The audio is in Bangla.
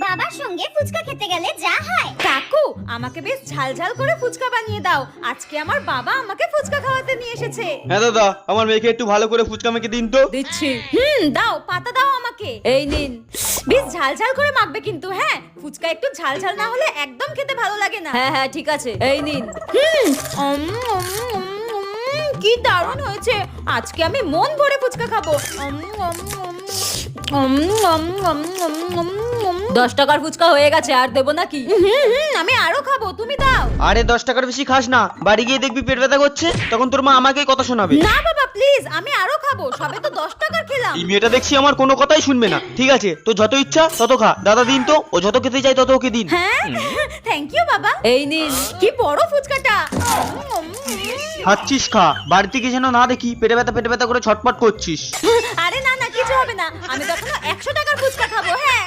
বাবার সঙ্গে ফুচকা খেতে গেলে যা হয়। কাকু, আমাকে বেশ ঝাল ঝাল করে ফুচকা বানিয়ে দাও। আজকে আমার বাবা আমাকে ফুচকা খাওয়াতে নিয়ে এসেছে। হ্যাঁ দাদা, আমার মেয়েকে একটু ভালো করে ফুচকা মেখে দিন তো। দিচ্ছি। দাও, পাতা দাও আমাকে। এই নিন। বেশ ঝাল ঝাল করে মাখবে কিন্তু, হ্যাঁ? ফুচকা একটু ঝাল ঝাল না হলে একদম খেতে ভালো লাগে না। হ্যাঁ হ্যাঁ, ঠিক আছে। এই নিন। কি দারুণ হয়েছে। আজকে আমি মন ভরে ফুচকা খাবো। 10 টাকার ফুচকা হয়ে গেছে, আর দেবো নাকি? আমি আরো খাবো, তুমি দাও। আরে 10 টাকার বেশি খাস না, বাড়ি গিয়ে দেখবি পেট ব্যথা করছে, তখন তোর মা আমাকেই কথা শোনাবে। না বাবা প্লিজ, আমি আরো খাবো, সবে তো 10 টাকার খেলাম। এই মেয়েটা দেখছি আমার কোনো কথাই শুনবে না। ঠিক আছে, তো যত ইচ্ছা তত খা। দাদা দিন তো, ও যত খেতে চাই তত ওকে দিন। হ্যাঁ, থ্যাংক ইউ বাবা। এই নিন। কি বড় ফুচকাটা। খাচ্ছিস খা, বাড়ি থেকে যেন না দেখি পেটে ব্যথা করে ছটপট করছিস। আরে না না, কিছু হবে না। আমি তো এখনো 100 টাকার ফুচকা খাবো। হ্যাঁ।